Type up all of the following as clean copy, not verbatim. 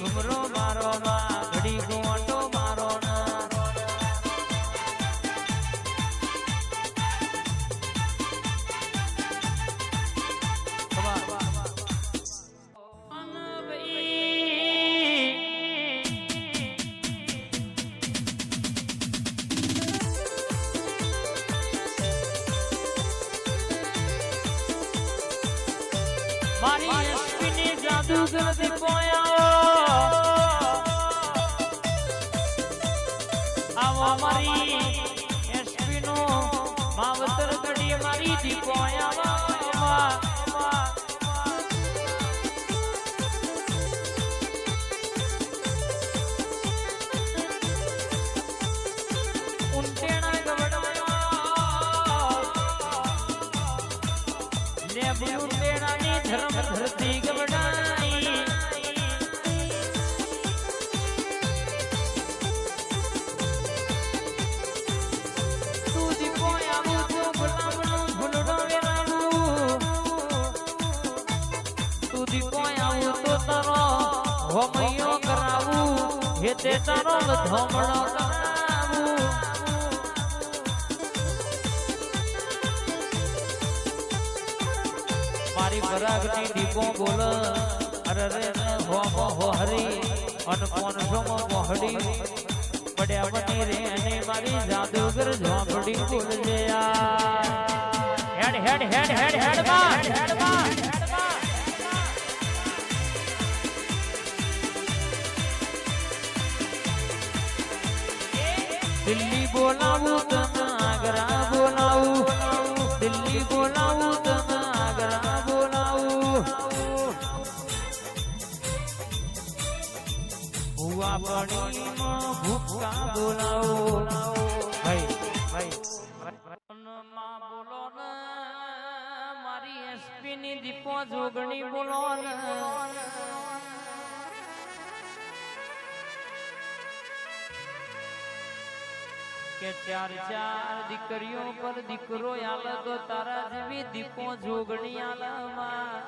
ઘુમરો મારો માં ઘડી ગોટો મારો ના મારી એસપીની જાદુગરથી મારી એસપી નો માવતર ઘડી મારી દીપો ઉંટેણા ગવડાયો ને ઉંટેણાની ધર્મ ધરતી ગવડાઈ હોમયો કરાવું હેતે તારો ધમણો કરાવું મારી પરાગની દીપો બોલ અરે રે હોમો હો હરી અન કોણ જોમો મોહડી પડ્યા બની રે અને મારી જાદુગર ઝોપડી બોલજે હેડ હેડ હેડ હેડ હેડ માં દિલ્હી બોલાવું તને આગ્રા બોલાવું દિલ્હી બોલાવું તને આગ્રા બોલાવું ભુવા પડીમાં ભૂકા બોલાવું ભાઈ માં બોલો ને મારી એસપી ની દીપો જોગણી બોલો ને કે ચાર ચાર દીકરીઓ પર દીકરો આલે તો તારા જેવી દીપો જોગણી આલમાં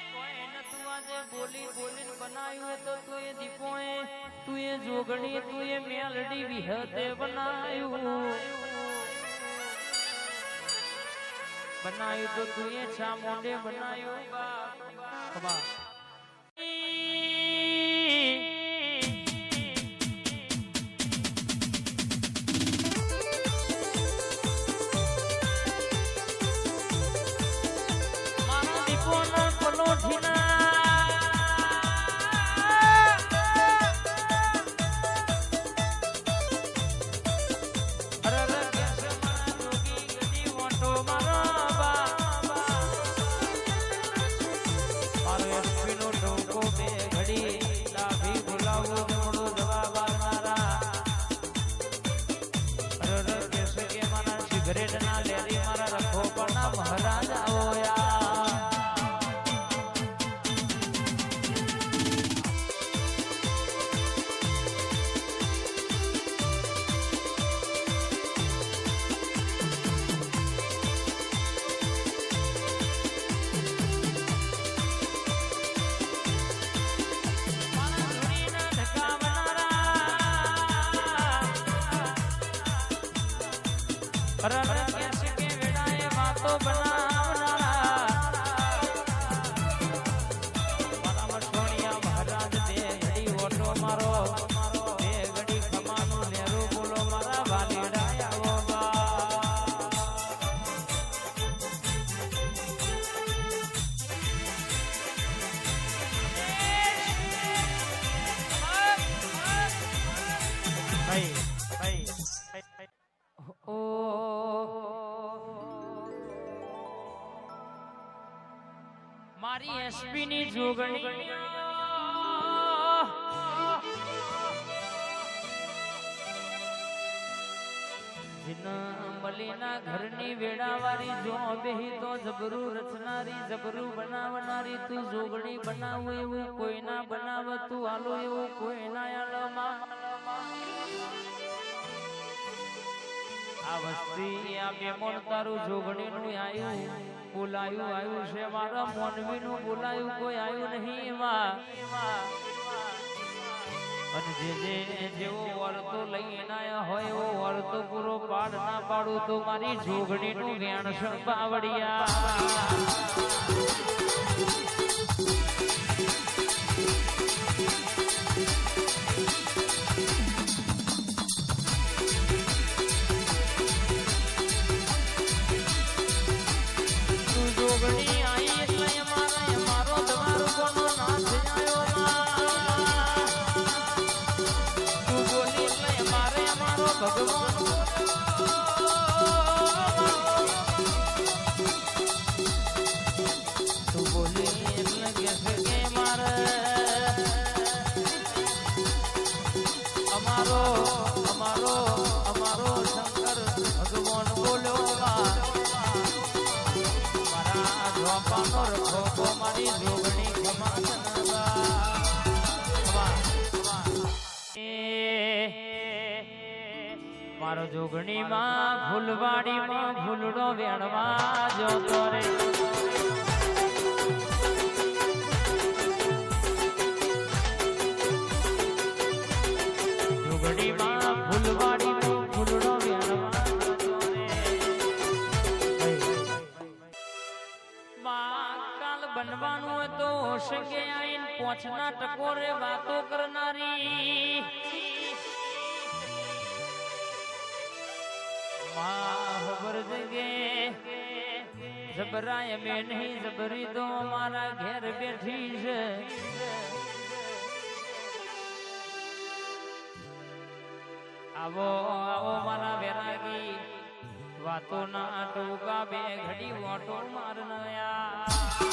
કોઈ નતું આજે બોલી બોલીને બનાવ્યું તો તું એ દીપોએ તું એ જોગણી તું એ મેલડી વિહતે બનાવ્યું તો તું એ ચામુંડે બનાવ્યું ખબર કે વેડાએ વાતો બનાવનારા મારા મઠોણિયા મહારાજ બે ઘડી ઓટો મારો બે ઘડી ખમાનું નેરું બોલો મારા વાલીડા આવો મારી એસપી ની જોગણી મલીના ઘરની વેડાવાળી જો બેહી તો જબરું રચનારી જબરું બનાવનારી તું જોગણી બનાવું એવું કોઈ ના બનાવ તું આલો એવું કોઈ ના આલોમાં આ વસ્તી આ મેમોન તારું જોગણી નું આયું બોલાયું આવ્યું છે મારા મોનવી નું બોલાયું કોઈ આવ્યું નહીં એમાં અને જે જેવો વર્તો લઈને આયા હોય એવો વર્તો પૂરો પાડ ના પાડું તો મારી જોગણી નું વેણ સંભાવડિયા અમારો શંકર ભગવાન બોલો મારા ધોપાનો રખો મારી જોગણી મારો જોગણી માં ફૂલવાડી માં ફૂલડો વેણવા જોતો રે જોગણી માં ફૂલવાડી માં ફૂલડો વેણવા જોતો રે કાલ બનવાનું હોય તો શકે આઈન પોછના ટકોરે વાતો કરનારી ખબર જગે જબરાય મેં નહીં જબરી તો મારા ઘેર બેઠી છે આવો આવો મારા વેરાગી વાતો ના ટોકા બે ઘડી ઓટો મારનાયા